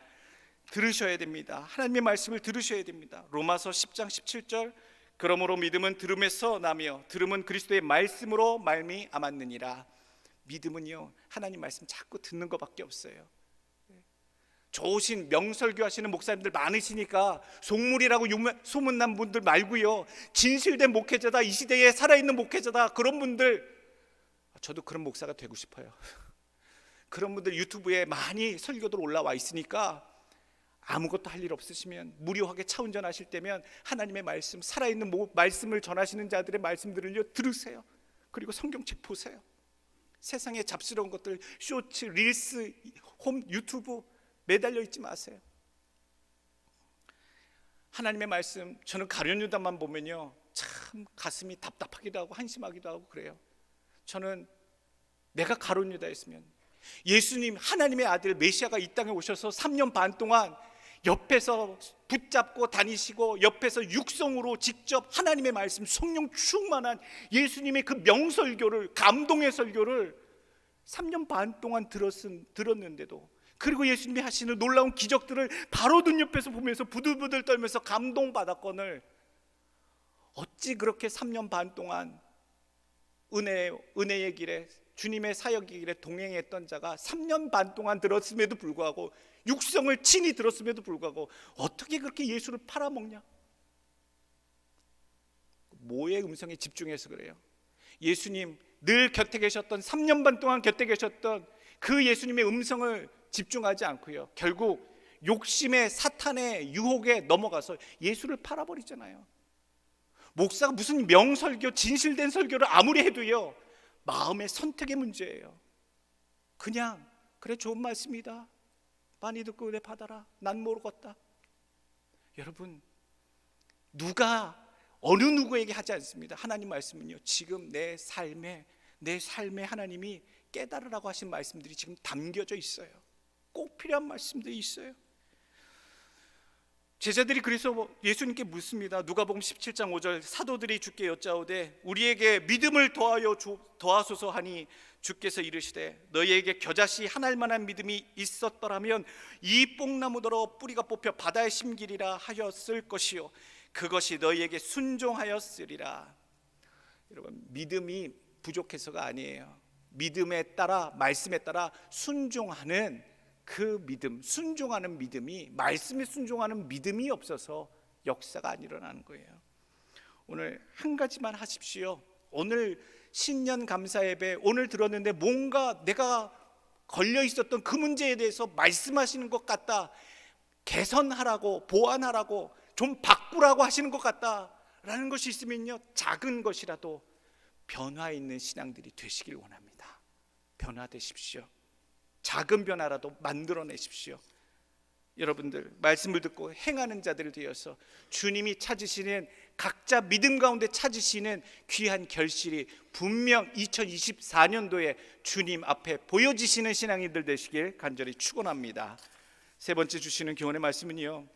들으셔야 됩니다. 하나님의 말씀을 들으셔야 됩니다. 로마서 10장 17절, 그러므로 믿음은 들음에서 나며 들음은 그리스도의 말씀으로 말미암았느니라. 믿음은요, 하나님 말씀 자꾸 듣는 것밖에 없어요. 좋으신 명설교 하시는 목사님들 많으시니까 속물이라고 소문난 분들 말고요, 진실된 목회자다, 이 시대에 살아있는 목회자다, 그런 분들, 저도 그런 목사가 되고 싶어요. 그런 분들 유튜브에 많이 설교들 올라와 있으니까 아무것도 할 일 없으시면 무료하게 차 운전하실 때면 하나님의 말씀, 살아있는 말씀을 전하시는 자들의 말씀들을 들으세요. 그리고 성경책 보세요. 세상에 잡스러운 것들, 쇼츠, 릴스, 홈 유튜브 매달려 있지 마세요. 하나님의 말씀, 저는 가룟 유다만 보면요 참 가슴이 답답하기도 하고 한심하기도 하고 그래요. 저는 내가 가룟 유다였으면 예수님 하나님의 아들 메시아가 이 땅에 오셔서 3년 반 동안 옆에서 붙잡고 다니시고 옆에서 육성으로 직접 하나님의 말씀 성령 충만한 예수님의 그 명설교를, 감동의 설교를 3년 반 동안 들었는데도, 그리고 예수님이 하시는 놀라운 기적들을 바로 눈옆에서 보면서 부들부들 떨면서 감동받았거늘 어찌 그렇게 3년 반 동안 은혜의 길에, 주님의 사역의 길에 동행했던 자가 3년 반 동안 들었음에도 불구하고, 육성을 친히 들었음에도 불구하고 어떻게 그렇게 예수를 팔아먹냐? 뭐의 음성에 집중해서 그래요? 예수님 늘 곁에 계셨던, 3년 반 동안 곁에 계셨던 그 예수님의 음성을 집중하지 않고요, 결국 욕심의 사탄의 유혹에 넘어가서 예수를 팔아버리잖아요. 목사가 무슨 명설교, 진실된 설교를 아무리 해도요 마음의 선택의 문제예요. 그냥 그래 좋은 말씀이다, 많이 듣고 은혜 받아라, 난 모르겠다. 여러분, 누가 어느 누구에게 하지 않습니다. 하나님 말씀은요 지금 내 삶에 하나님이 깨달으라고 하신 말씀들이 지금 담겨져 있어요. 꼭 필요한 말씀들이 있어요. 제자들이 그래서 예수님께 묻습니다. 누가복음 17장 5절, 사도들이 주께 여짜오되 우리에게 믿음을 더하소서 하니 주께서 이르시되 너희에게 겨자씨 하나일 만한 믿음이 있었더라면 이 뽕나무더러 뿌리가 뽑혀 바다에 심기리라 하였을 것이요 그것이 너희에게 순종하였으리라. 여러분, 믿음이 부족해서가 아니에요. 믿음에 따라, 말씀에 따라 순종하는 그 믿음, 순종하는 믿음이, 말씀에 순종하는 믿음이 없어서 역사가 안 일어나는 거예요. 오늘 한 가지만 하십시오. 오늘 신년 감사 예배 오늘 들었는데 뭔가 내가 걸려 있었던 그 문제에 대해서 말씀하시는 것 같다, 개선하라고, 보완하라고, 좀 바꾸라고 하시는 것 같다라는 것이 있으면요 작은 것이라도 변화 있는 신앙들이 되시길 원합니다. 변화되십시오. 작은 변화라도 만들어내십시오. 여러분들 말씀을 듣고 행하는 자들 되어서 주님이 찾으시는, 각자 믿음 가운데 찾으시는 귀한 결실이 분명 2024년도에 주님 앞에 보여지시는 신앙인들 되시길 간절히 축원합니다. 세 번째 주시는 교훈의 말씀은요,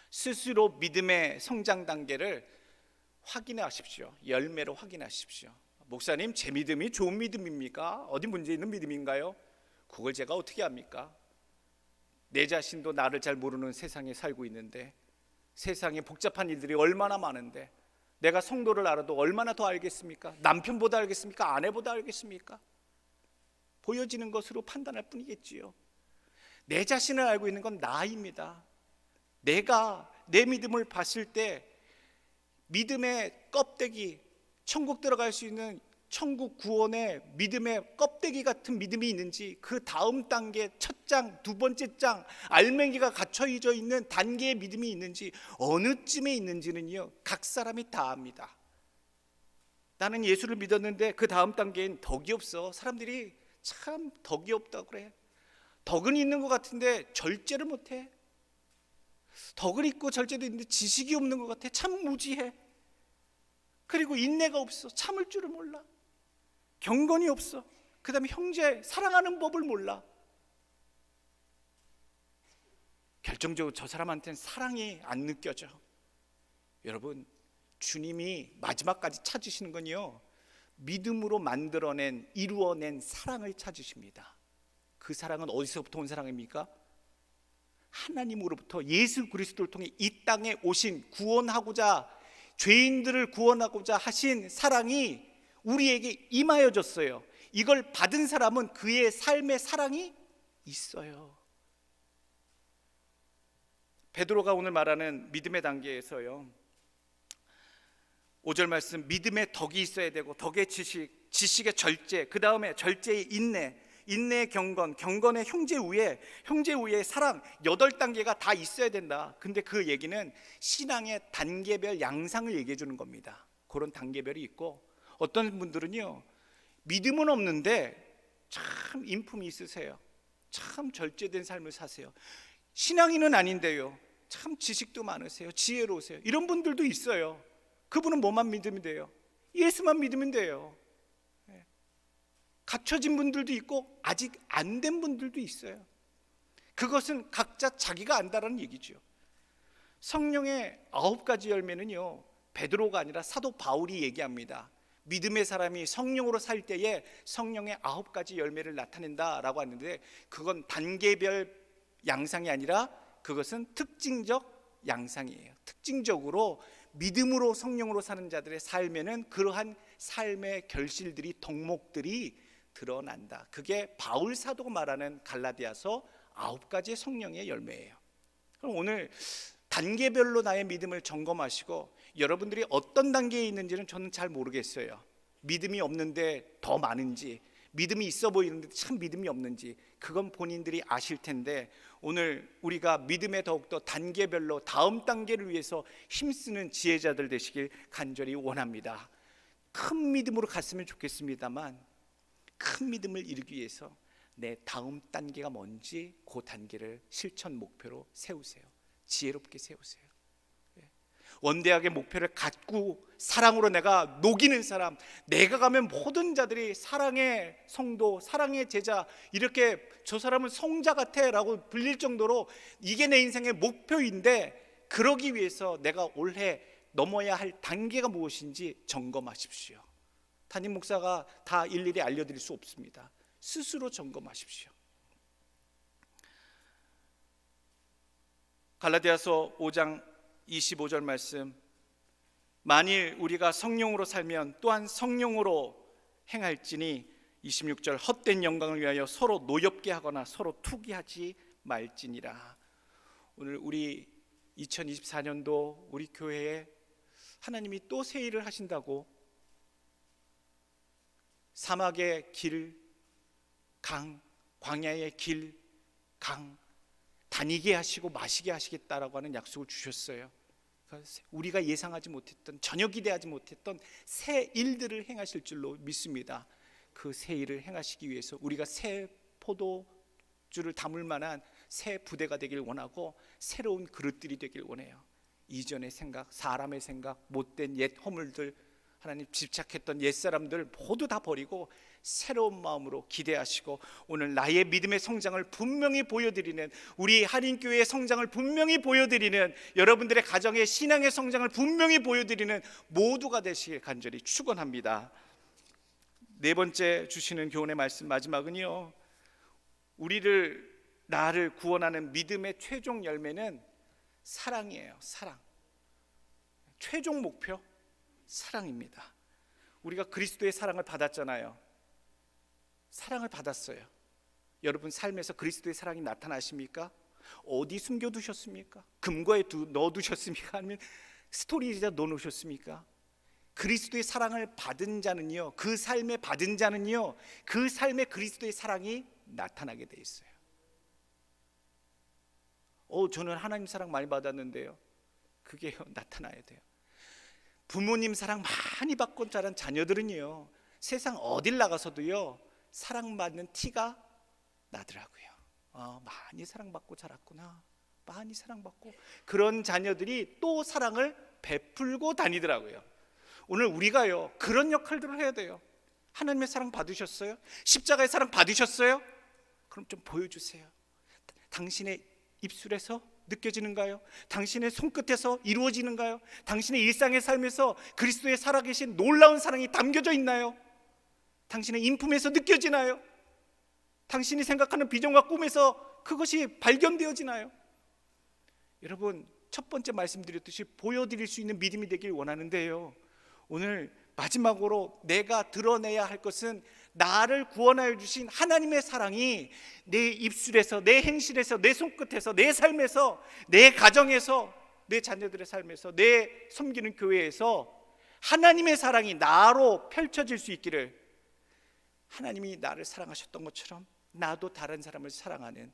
스스로 믿음의 성장 단계를 확인하십시오. 열매로 확인하십시오. 목사님, 제 믿음이 좋은 믿음입니까? 어디 문제 있는 믿음인가요? 그걸 제가 어떻게 합니까? 내 자신도 나를 잘 모르는 세상에 살고 있는데, 세상에 복잡한 일들이 얼마나 많은데 내가 성도를 알아도 얼마나 더 알겠습니까? 남편보다 알겠습니까? 아내보다 알겠습니까? 보여지는 것으로 판단할 뿐이겠지요. 내 자신을 알고 있는 건 나입니다. 내가 내 믿음을 봤을 때 믿음의 껍데기, 천국 들어갈 수 있는 천국 구원의 믿음의 껍데기 같은 믿음이 있는지, 그 다음 단계 첫 장, 두 번째 장, 알맹이가 갇혀져 있는 단계의 믿음이 있는지, 어느 쯤에 있는지는요 각 사람이 다 압니다. 나는 예수를 믿었는데 그 다음 단계엔 덕이 없어. 사람들이 참 덕이 없다고 그래. 덕은 있는 것 같은데 절제를 못해. 덕을 있고 절제도 있는데 지식이 없는 것 같아. 참 무지해. 그리고 인내가 없어. 참을 줄을 몰라. 경건이 없어. 그 다음에 형제 사랑하는 법을 몰라. 결정적으로 저 사람한테는 사랑이 안 느껴져. 여러분, 주님이 마지막까지 찾으시는 건요, 믿음으로 만들어낸, 이루어낸 사랑을 찾으십니다. 그 사랑은 어디서부터 온 사랑입니까? 하나님으로부터 예수 그리스도를 통해 이 땅에 오신, 구원하고자, 죄인들을 구원하고자 하신 사랑이 우리에게 임하여졌어요. 이걸 받은 사람은 그의 삶의 사랑이 있어요. 베드로가 오늘 말하는 믿음의 단계에서요, 5절 말씀, 믿음의 덕이 있어야 되고, 덕의 지식, 지식의 절제, 그 다음에 절제의 인내, 인내의 경건, 경건의 형제 우애, 사랑, 8단계가 다 있어야 된다. 근데 그 얘기는 신앙의 단계별 양상을 얘기해 주는 겁니다. 그런 단계별이 있고, 어떤 분들은요 믿음은 없는데 참 인품이 있으세요. 참 절제된 삶을 사세요. 신앙인은 아닌데요 참 지식도 많으세요, 지혜로우세요. 이런 분들도 있어요. 그분은 뭐만 믿으면 돼요? 예수만 믿으면 돼요. 갖춰진 분들도 있고 아직 안 된 분들도 있어요. 그것은 각자 자기가 안다라는 얘기죠. 성령의 9가지 열매는요, 베드로가 아니라 사도 바울이 얘기합니다. 믿음의 사람이 성령으로 살 때에 성령의 9가지 열매를 나타낸다라고 하는데, 그건 단계별 양상이 아니라 그것은 특징적 양상이에요. 특징적으로 믿음으로 성령으로 사는 자들의 삶에는 그러한 삶의 결실들이, 덕목들이 드러난다. 그게 바울 사도가 말하는 갈라디아서 9가지의 성령의 열매예요. 그럼 오늘 단계별로 나의 믿음을 점검하시고, 여러분들이 어떤 단계에 있는지는 저는 잘 모르겠어요. 믿음이 없는데 더 많은지, 믿음이 있어 보이는데 참 믿음이 없는지, 그건 본인들이 아실 텐데, 오늘 우리가 믿음에 더욱더 단계별로 다음 단계를 위해서 힘쓰는 지혜자들 되시길 간절히 원합니다. 큰 믿음으로 갔으면 좋겠습니다만, 큰 믿음을 이루기 위해서 내 다음 단계가 뭔지 그 단계를 실천 목표로 세우세요. 지혜롭게 세우세요. 원대하게 목표를 갖고 사랑으로 내가 녹이는 사람, 내가 가면 모든 자들이 사랑의 성도, 사랑의 제자, 이렇게 저 사람은 성자 같아 라고 불릴 정도로 이게 내 인생의 목표인데, 그러기 위해서 내가 올해 넘어야 할 단계가 무엇인지 점검하십시오. 담임 목사가 다 일일이 알려드릴 수 없습니다. 스스로 점검하십시오. 갈라디아서 5장 25절 말씀, 만일 우리가 성령으로 살면 또한 성령으로 행할지니, 26절, 헛된 영광을 위하여 서로 노엽게 하거나 서로 투기하지 말지니라. 오늘 우리 2024년도 우리 교회에 하나님이 또 새 일을 하신다고, 사막의 길, 강, 광야의 길, 강, 다니게 하시고 마시게 하시겠다라고 하는 약속을 주셨어요. 우리가 예상하지 못했던, 전혀 기대하지 못했던 새 일들을 행하실 줄로 믿습니다. 그 새 일을 행하시기 위해서 우리가 새 포도주를 담을 만한 새 부대가 되길 원하고, 새로운 그릇들이 되길 원해요. 이전의 생각, 사람의 생각, 못된 옛 허물들, 하나님 집착했던 옛사람들 모두 다 버리고 새로운 마음으로 기대하시고, 오늘 나의 믿음의 성장을 분명히 보여드리는, 우리 한인교회의 성장을 분명히 보여드리는, 여러분들의 가정의 신앙의 성장을 분명히 보여드리는 모두가 되시길 간절히 축원합니다. 네 번째 주시는 교훈의 말씀 마지막은요, 나를 구원하는 믿음의 최종 열매는 사랑이에요. 사랑. 최종 목표 사랑입니다. 우리가 그리스도의 사랑을 받았잖아요. 사랑을 받았어요. 여러분 삶에서 그리스도의 사랑이 나타나십니까? 어디 숨겨두셨습니까? 금고에 넣어두셨습니까? 아니면 스토리지에 넣어놓으셨습니까? 그리스도의 사랑을 받은 자는요, 그 삶에 받은 자는요, 그 삶에 그리스도의 사랑이 나타나게 돼 있어요. 저는 하나님 사랑 많이 받았는데요, 그게 나타나야 돼요. 부모님 사랑 많이 받고 자란 자녀들은요, 세상 어딜 나가서도요 사랑받는 티가 나더라고요. 많이 사랑받고 자랐구나, 많이 사랑받고. 그런 자녀들이 또 사랑을 베풀고 다니더라고요. 오늘 우리가요 그런 역할들을 해야 돼요. 하나님의 사랑 받으셨어요? 십자가의 사랑 받으셨어요? 그럼 좀 보여주세요. 당신의 입술에서 느껴지는가요? 당신의 손끝에서 이루어지는가요? 당신의 일상의 삶에서 그리스도의 살아계신 놀라운 사랑이 담겨져 있나요? 당신의 인품에서 느껴지나요? 당신이 생각하는 비전과 꿈에서 그것이 발견되어지나요? 여러분, 첫 번째 말씀드렸듯이 보여드릴 수 있는 믿음이 되길 원하는데요, 오늘 마지막으로 내가 드러내야 할 것은 나를 구원하여 주신 하나님의 사랑이 내 입술에서, 내 행실에서, 내 손끝에서, 내 삶에서, 내 가정에서, 내 자녀들의 삶에서, 내 섬기는 교회에서 하나님의 사랑이 나로 펼쳐질 수 있기를, 하나님이 나를 사랑하셨던 것처럼 나도 다른 사람을 사랑하는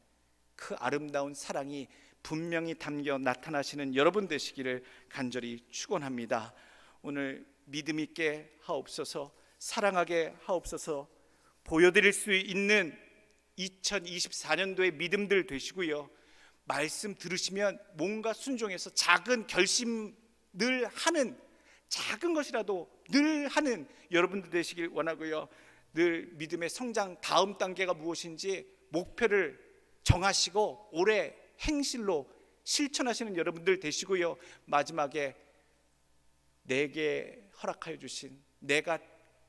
그 아름다운 사랑이 분명히 담겨 나타나시는 여러분 되시기를 간절히 축원합니다. 오늘 믿음 있게 하옵소서, 사랑하게 하옵소서, 보여드릴 수 있는 2024년도의 믿음들 되시고요, 말씀 들으시면 뭔가 순종해서 작은 결심 늘 하는, 작은 것이라도 늘 하는 여러분들 되시길 원하고요. 늘 믿음의 성장 다음 단계가 무엇인지 목표를 정하시고 올해 행실로 실천하시는 여러분들 되시고요. 마지막에 내게 허락하여 주신, 내가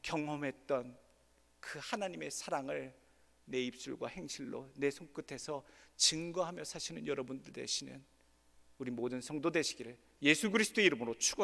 경험했던 그 하나님의 사랑을 내 입술과 행실로, 내 손끝에서 증거하며 사시는 여러분들 되시는 우리 모든 성도 되시기를 예수 그리스도의 이름으로 축원합니다.